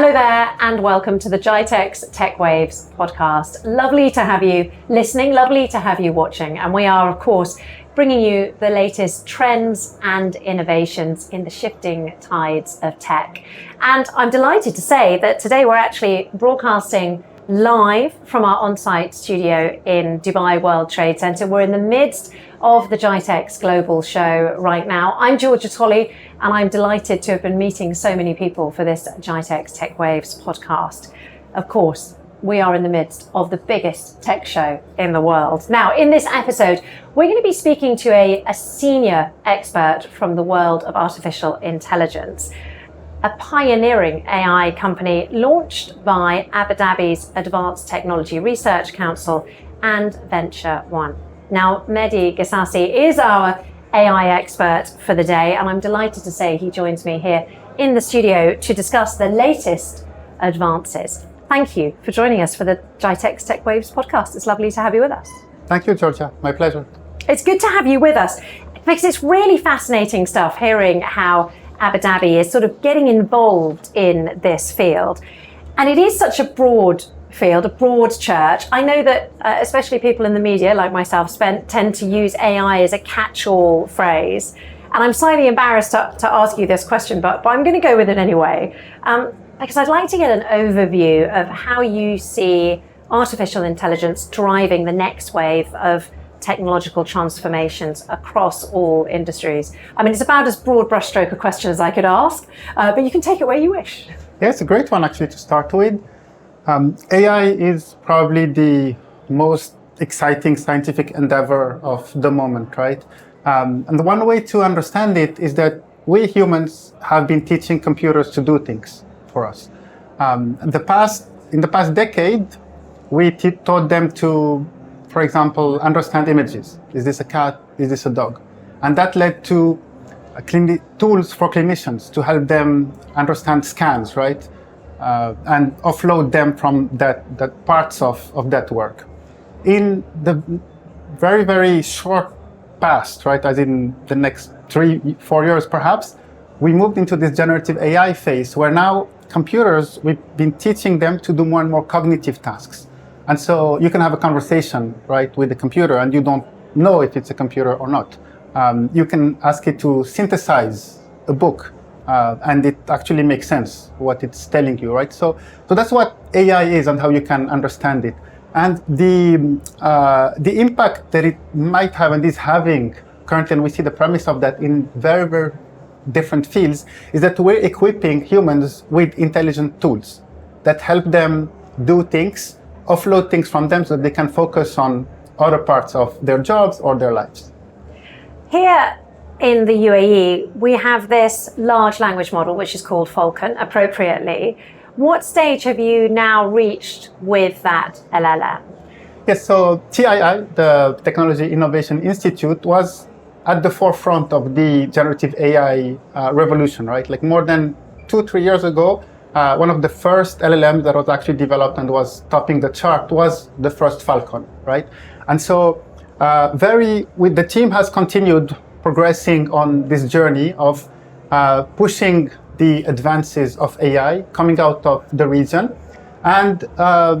Hello there and welcome to the GITEX Tech Waves Podcast. Lovely to have you listening, lovely to have you watching. And we are, of course, bringing you the latest trends and innovations in the shifting tides of tech. And I'm delighted to say that today we're actually broadcasting live from our on-site studio in Dubai World Trade Center. We're in the midst of the GITEX Global Show right now. I'm Georgia Tolley, and I'm delighted to have been meeting so many people for this GITEX Tech Waves podcast. Of course, we are in the midst of the biggest tech show in the world. Now, in this episode, we're going to be speaking to a senior expert from the world of artificial intelligence, a pioneering AI company launched by Abu Dhabi's Advanced Technology Research Council and Venture One. Now, Mehdi Ghissassi is our AI expert for the day, and I'm delighted to say he joins me here in the studio to discuss the latest advances. Thank you for joining us for the GITEX Tech Waves podcast. It's lovely to have you with us. Thank you, Georgia. My pleasure. It's good to have you with us because it's really fascinating stuff hearing how Abu Dhabi is sort of getting involved in this field. And it is such a broad field, a broad church. I know that especially people in the media like myself tend to use AI as a catch-all phrase. And I'm slightly embarrassed to ask you this question, but I'm going to go with it anyway. Because I'd like to get an overview of how you see artificial intelligence driving the next wave of technological transformations across all industries. I mean, it's about as broad brushstroke a question as I could ask, but you can take it where you wish. Yeah, it's a great one actually to start with. AI is probably the most exciting scientific endeavor of the moment, right? And the one way to understand it is that we humans have been teaching computers to do things for us. In the past decade, we taught them to, for example, understand images. Is this a cat? Is this a dog? And that led to tools for clinicians to help them understand scans, right? And offload them from that parts of that work. In the very, very short past, right, as in the next 3-4 years perhaps, we moved into this generative AI phase where now computers, we've been teaching them to do more and more cognitive tasks. And so you can have a conversation, right, with the computer and you don't know if it's a computer or not. You can ask it to synthesize a book and it actually makes sense what it's telling you, right? So that's what AI is and how you can understand it. And the impact that it might have and is having currently, and we see the premise of that in very, very different fields, is that we're equipping humans with intelligent tools that help them do things, offload things from them so that they can focus on other parts of their jobs or their lives. Here in the UAE, we have this large language model, which is called Falcon, appropriately. What stage have you now reached with that LLM? Yes, so TII, the Technology Innovation Institute, was at the forefront of the generative AI revolution, right? Like more than 2-3 years ago, one of the first LLMs that was actually developed and was topping the chart was the first Falcon, right? And so the team has continued progressing on this journey of pushing the advances of AI coming out of the region and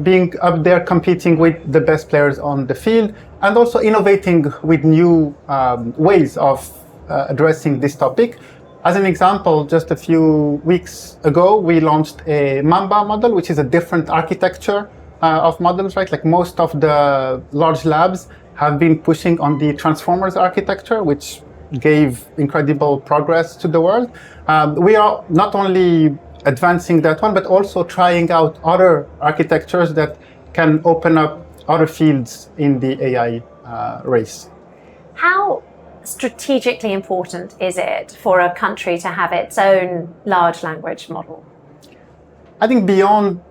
being up there competing with the best players on the field and also innovating with new ways of addressing this topic. As an example, just a few weeks ago, we launched a Mamba model, which is a different architecture of models, right? Like most of the large labs have been pushing on the transformers architecture, which gave incredible progress to the world. We are not only advancing that one, but also trying out other architectures that can open up other fields in the AI race. How strategically important is it for a country to have its own large language model? I think beyond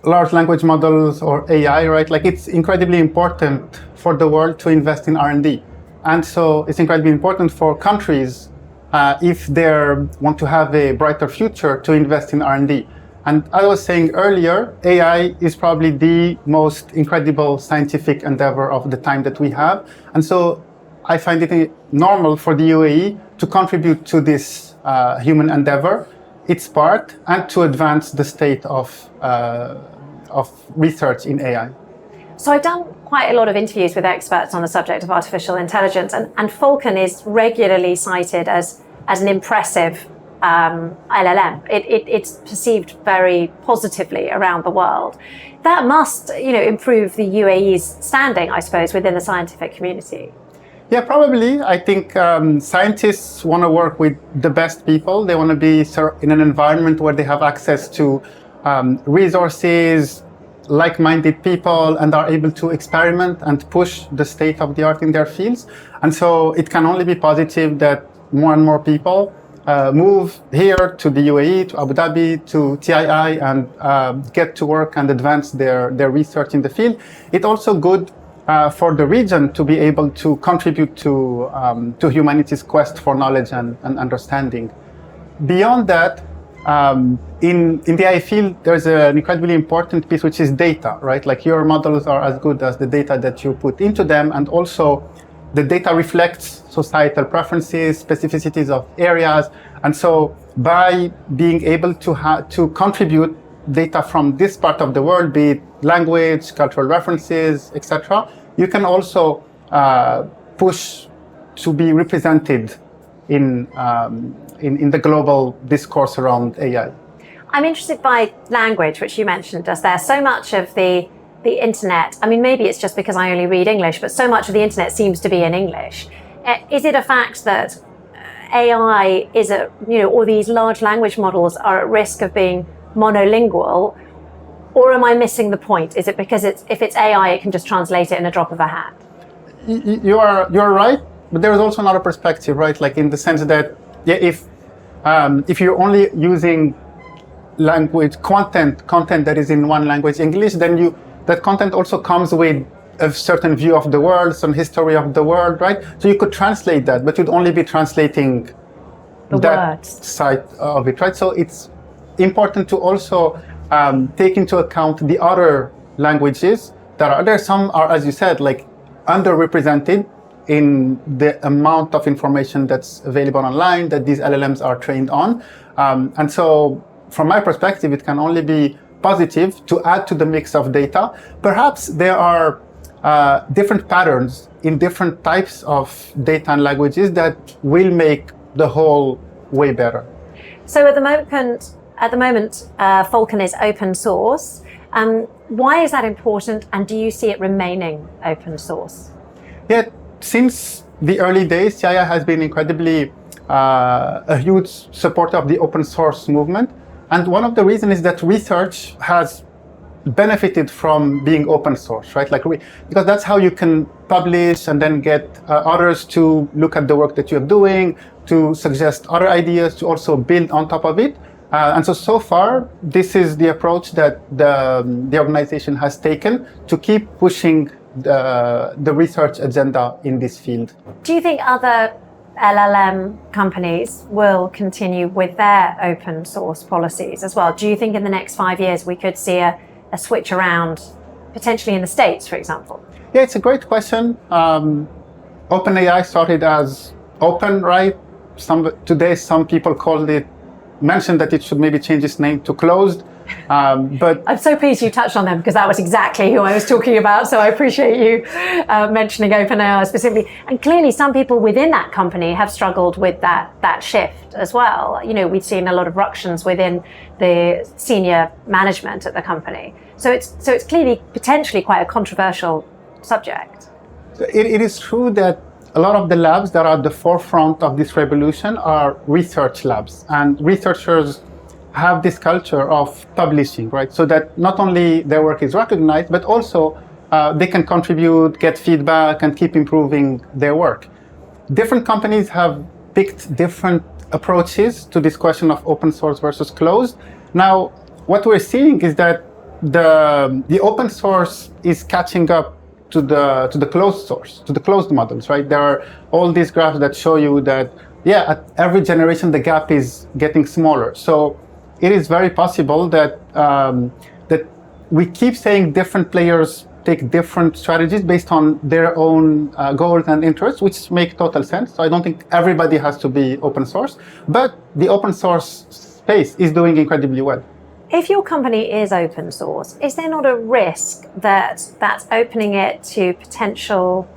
large language models or AI, right? Like it's incredibly important for the world to invest in R&D. And so it's incredibly important for countries if they want to have a brighter future to invest in R&D. And as I was saying earlier, AI is probably the most incredible scientific endeavor of the time that we have. And so I find it normal for the UAE to contribute to this human endeavor its part and to advance the state of research in AI. So I've done quite a lot of interviews with experts on the subject of artificial intelligence, and Falcon is regularly cited as an impressive LLM. It's perceived very positively around the world. That must, improve the UAE's standing, I suppose, within the scientific community. Yeah, probably. I think scientists want to work with the best people. They want to be in an environment where they have access to resources, like-minded people, and are able to experiment and push the state of the art in their fields. And so it can only be positive that more and more people move here to the UAE, to Abu Dhabi, to TII, and get to work and advance their research in the field. It's also good for the region to be able to contribute to humanity's quest for knowledge and understanding. Beyond that, in the AI field, there's an incredibly important piece, which is data, right? Like your models are as good as the data that you put into them, and also the data reflects societal preferences, specificities of areas, and so by being able to contribute data from this part of the world, be it language, cultural references, etc., you can also push to be represented in the global discourse around AI. I'm interested by language, which you mentioned just there. So much of the internet, I mean, maybe it's just because I only read English, but so much of the internet seems to be in English. Is it a fact that AI is or these large language models are at risk of being monolingual, or am I missing the point? Is it because if it's AI, it can just translate it in a drop of a hat? You're right, but there is also another perspective, right? Like in the sense that, if you're only using language content that is in one language, English, then that content also comes with a certain view of the world, some history of the world, right? So you could translate that, but you'd only be translating that words. Side of it, right? So it's important to also take into account the other languages that are there. Some are, as you said, like underrepresented in the amount of information that's available online that these LLMs are trained on. And so from my perspective, it can only be positive to add to the mix of data. Perhaps there are different patterns in different types of data and languages that will make the whole way better. So at the moment, Falcon is open source. Why is that important, and do you see it remaining open source? Yeah, since the early days, TII has been incredibly a huge supporter of the open source movement. And one of the reasons is that research has benefited from being open source, right? Because that's how you can publish and then get others to look at the work that you're doing, to suggest other ideas, to also build on top of it. And so far, this is the approach that the organization has taken to keep pushing the research agenda in this field. Do you think other LLM companies will continue with their open source policies as well? Do you think in the next 5 years we could see a switch around, potentially in the States, for example? Yeah, it's a great question. OpenAI started as open, right? Today, some people mentioned that it should maybe change its name to closed. But I'm so pleased you touched on them, because that was exactly who I was talking about. So I appreciate you mentioning OpenAI specifically. And clearly some people within that company have struggled with that shift as well. We've seen a lot of ructions within the senior management at the company. So it's clearly potentially quite a controversial subject. It is true that a lot of the labs that are at the forefront of this revolution are research labs, and researchers have this culture of publishing, right? So that not only their work is recognized, but also they can contribute, get feedback, and keep improving their work. Different companies have picked different approaches to this question of open source versus closed. Now, what we're seeing is that the open source is catching up to the closed source, to the closed models, right? There are all these graphs that show you that, at every generation, the gap is getting smaller. So it is very possible that we keep saying different players take different strategies based on their own goals and interests, which make total sense. So I don't think everybody has to be open source, but the open source space is doing incredibly well. If your company is open source, is there not a risk that that's opening it to potential,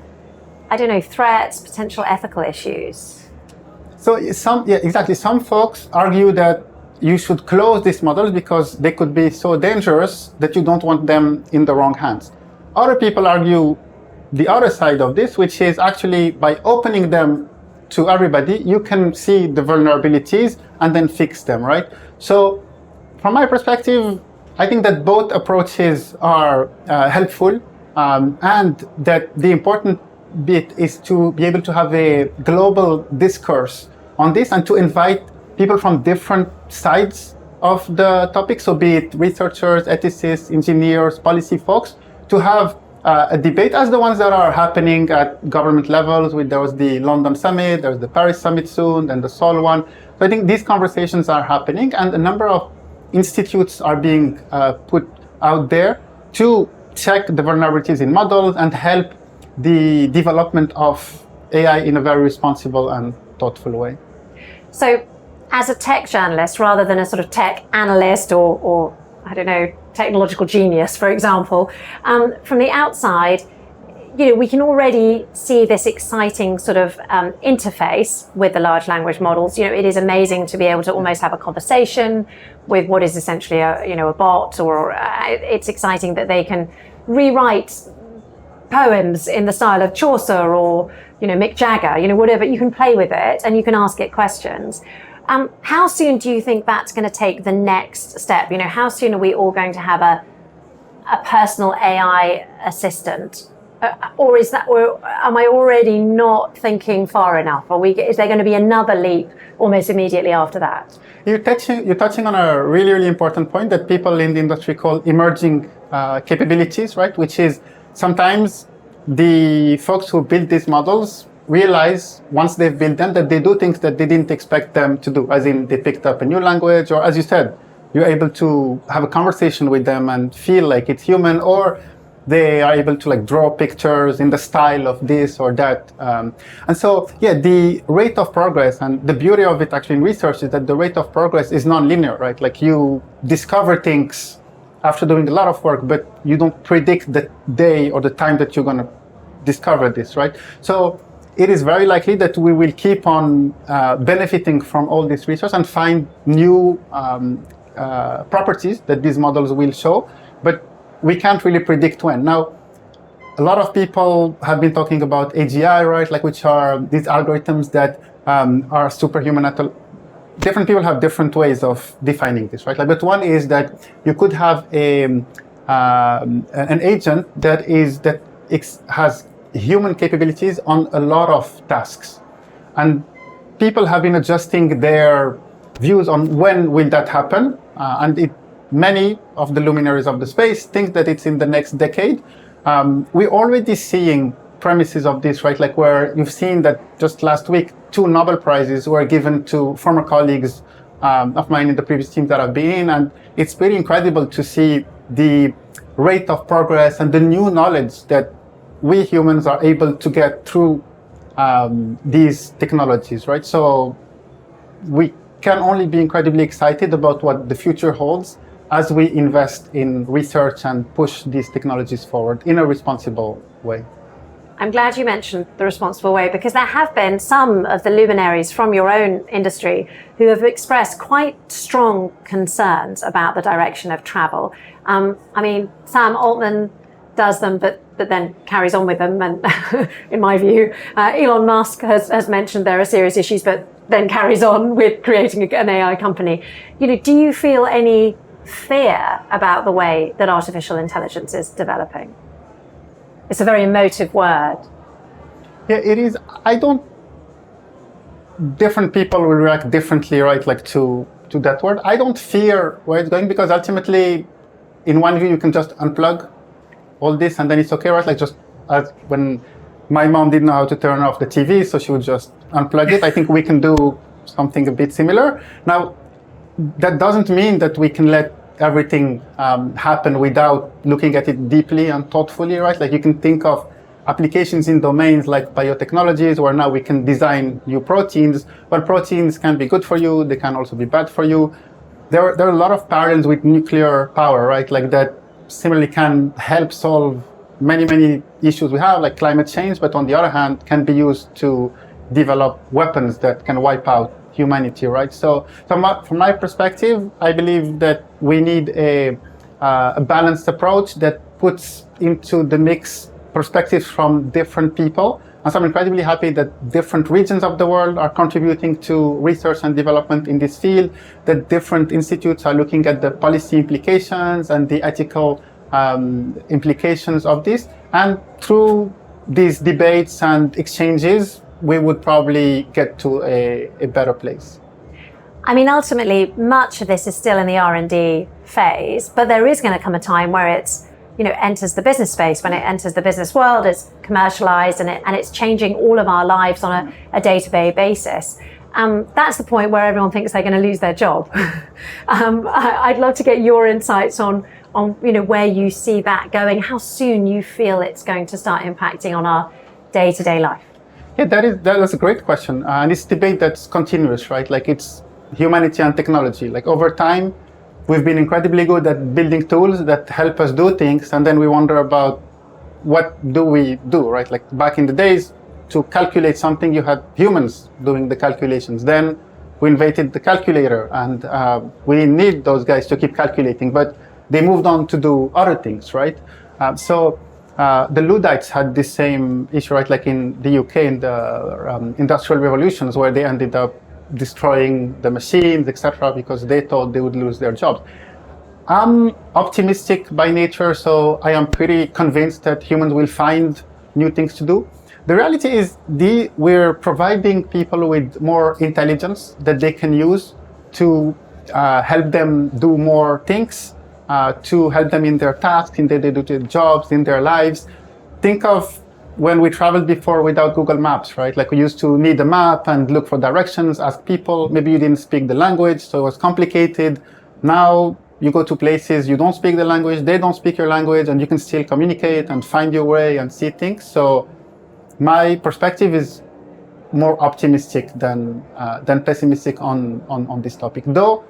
threats, potential ethical issues? So exactly. Some folks argue that you should close these models because they could be so dangerous that you don't want them in the wrong hands. Other people argue the other side of this, which is actually by opening them to everybody, you can see the vulnerabilities and then fix them, right? So from my perspective, I think that both approaches are helpful, and that the important bit is to be able to have a global discourse on this and to invite people from different sides of the topic, so be it researchers, ethicists, engineers, policy folks, to have a debate as the ones that are happening at government levels. There was the London Summit, there's the Paris Summit soon, and the Seoul one. So I think these conversations are happening, and a number of institutes are being put out there to check the vulnerabilities in models and help the development of AI in a very responsible and thoughtful way. So as a tech journalist, rather than a sort of tech analyst or technological genius, for example, from the outside, we can already see this exciting sort of interface with the large language models. It is amazing to be able to almost have a conversation with what is essentially a bot, or it's exciting that they can rewrite poems in the style of Chaucer or Mick Jagger, whatever. You can play with it and you can ask it questions. How soon do you think that's going to take the next step? How soon are we all going to have a personal AI assistant? Or am I already not thinking far enough? Is there going to be another leap almost immediately after that? You're touching on a really, really important point that people in the industry call emerging capabilities, right? Which is sometimes the folks who build these models realize once they've built them that they do things that they didn't expect them to do, as in they picked up a new language, or as you said, you're able to have a conversation with them and feel like it's human, or they are able to draw pictures in the style of this or that. And so, the rate of progress, and the beauty of it actually in research is that the rate of progress is non-linear, right? You discover things after doing a lot of work, but you don't predict the day or the time that you're going to discover this, right? So it is very likely that we will keep on benefiting from all this research and find new properties that these models will show, but we can't really predict when. Now, a lot of people have been talking about AGI, right? Which are these algorithms that are superhuman. Different people have different ways of defining this, right? But one is that you could have an agent that has human capabilities on a lot of tasks, and people have been adjusting their views on when will that happen, many of the luminaries of the space think that it's in the next decade. We're already seeing premises of this, right? Where you've seen that just last week, 2 Nobel Prizes were given to former colleagues of mine in the previous teams that I've been in. And it's pretty incredible to see the rate of progress and the new knowledge that we humans are able to get through these technologies, right? So we can only be incredibly excited about what the future holds as we invest in research and push these technologies forward in a responsible way. I'm glad you mentioned the responsible way, because there have been some of the luminaries from your own industry who have expressed quite strong concerns about the direction of travel. Sam Altman does them, but then carries on with them. And in my view, Elon Musk has mentioned there are serious issues, but then carries on with creating an AI company. Do you feel any fear about the way that artificial intelligence is developing? It's a very emotive word. Yeah, it is. Different people will react differently, right? To that word. I don't fear where it's going, because ultimately, in one view, you can just unplug all this and then it's okay, right? Just as when my mom didn't know how to turn off the TV, so she would just unplug it. I think we can do something a bit similar. Now, that doesn't mean that we can let everything happen without looking at it deeply and thoughtfully, right? You can think of applications in domains like biotechnologies, where now we can design new proteins. Well, proteins can be good for you, they can also be bad for you. there are a lot of parallels with nuclear power, right? Like that similarly can help solve many issues we have, like climate change, but on the other hand, can be used to develop weapons that can wipe out humanity, right? So from my perspective, I believe that we need a balanced approach that puts into the mix perspectives from different people. And so I'm incredibly happy that different regions of the world are contributing to research and development in this field, that different institutes are looking at the policy implications and the ethical implications of this. And through these debates and exchanges, we would probably get to a better place. I mean, ultimately, much of this is still in the R&D phase, but there is going to come a time where it's, enters the business space. When it enters the business world, it's commercialized and it's changing all of our lives on a day-to-day basis. That's the point where everyone thinks they're going to lose their job. I'd love to get your insights on where you see that going, how soon you feel it's going to start impacting on our day-to-day life. Yeah, that is a great question. And it's a debate that's continuous, right? Like it's humanity and technology. Like over time, we've been incredibly good at building tools that help us do things. And then we wonder about what do we do, right? Like back in the days, to calculate something, you had humans doing the calculations. Then we invented the calculator and we need those guys to keep calculating, but they moved on to do other things, right? The Luddites had the same issue, right? Like in the UK, in the industrial revolutions, where they ended up destroying the machines, etc., because they thought they would lose their jobs. I'm optimistic by nature, so I am pretty convinced that humans will find new things to do. The reality is we're providing people with more intelligence that they can use to help them do more things, to help them in their tasks, in their day-to-day jobs, in their lives. Think of when we traveled before without Google Maps, right? Like we used to need a map and look for directions, ask people. Maybe you didn't speak the language, so it was complicated. Now you go to places, you don't speak the language, they don't speak your language, and you can still communicate and find your way and see things. So my perspective is more optimistic than pessimistic on this topic. Though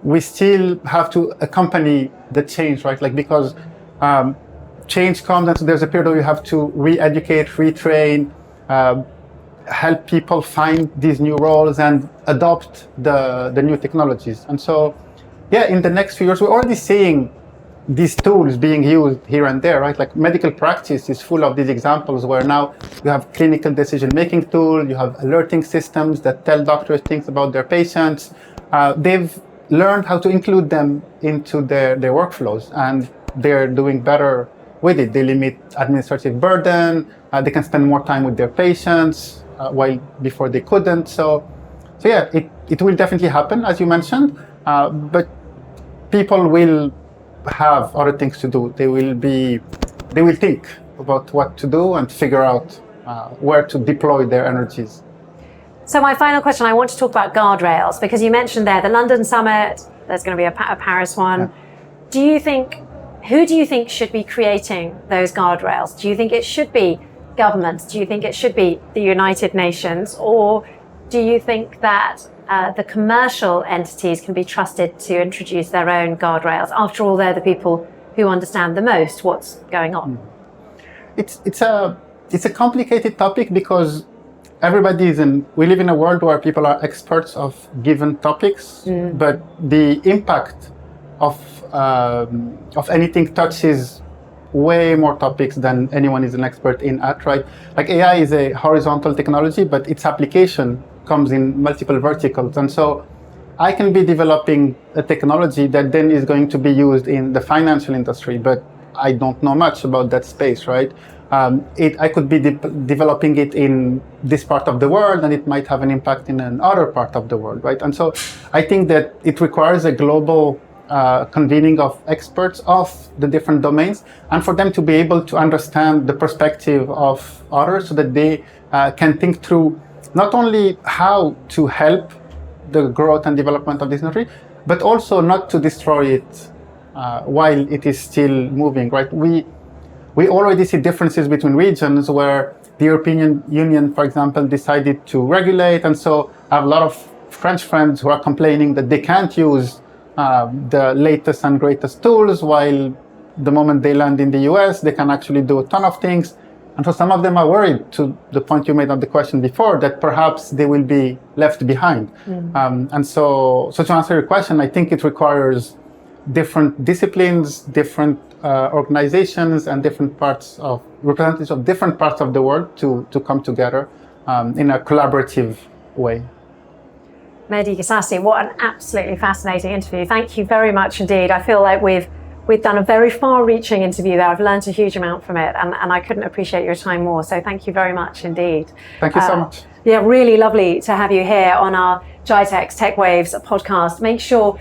we still have to accompany the change, right? Like because change comes, and so there's a period where you have to re-educate, retrain, help people find these new roles and adopt the new technologies. And so, yeah, in the next few years, we're already seeing these tools being used here and there, right? Like medical practice is full of these examples where now you have clinical decision-making tools, you have alerting systems that tell doctors things about their patients. They've learned how to include them into their workflows, and they're doing better with it. They limit administrative burden, they can spend more time with their patients, while before they couldn't. So yeah, it will definitely happen, as you mentioned, but people will have other things to do. They will think about what to do and figure out where to deploy their energies. So my final question, I want to talk about guardrails, because you mentioned there the London summit, there's going to be a Paris one. Yeah. Who do you think should be creating those guardrails? Do you think it should be governments? Do you think it should be the United Nations? Or do you think that the commercial entities can be trusted to introduce their own guardrails? After all, they're the people who understand the most what's going on. It's a complicated topic because we live in a world where people are experts of given topics, but the impact of anything touches way more topics than anyone is an expert in at, right? Like AI is a horizontal technology, but its application comes in multiple verticals. And so I can be developing a technology that then is going to be used in the financial industry, but I don't know much about that space, right? I could be developing it in this part of the world, and it might have an impact in another part of the world, right? And so I think that it requires a global convening of experts of the different domains, and for them to be able to understand the perspective of others so that they can think through not only how to help the growth and development of this industry, but also not to destroy it while it is still moving, right? We already see differences between regions where the European Union, for example, decided to regulate, and so have a lot of French friends who are complaining that they can't use the latest and greatest tools, while the moment they land in the US, they can actually do a ton of things. And so some of them are worried, to the point you made on the question before, that perhaps they will be left behind. And so to answer your question, I think it requires different disciplines, different organizations, and different parts of representatives of different parts of the world to come together in a collaborative way. Mehdi Ghissassi, what an absolutely fascinating interview. Thank you very much indeed. I feel like we've done a very far-reaching interview there. I've learned a huge amount from it, and I couldn't appreciate your time more. So thank you very much indeed. Thank you so much. Yeah, really lovely to have you here on our GITEX Tech Waves podcast. Make sure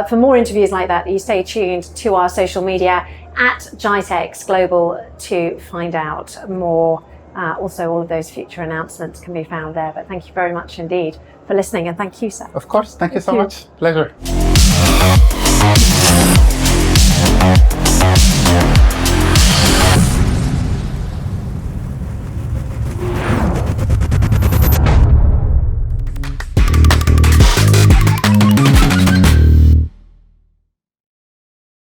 for more interviews like that, you stay tuned to our social media at GITEX Global to find out more. Also, all of those future announcements can be found there. But thank you very much indeed for listening, and thank you, sir. Of course. Thank you so much. Pleasure.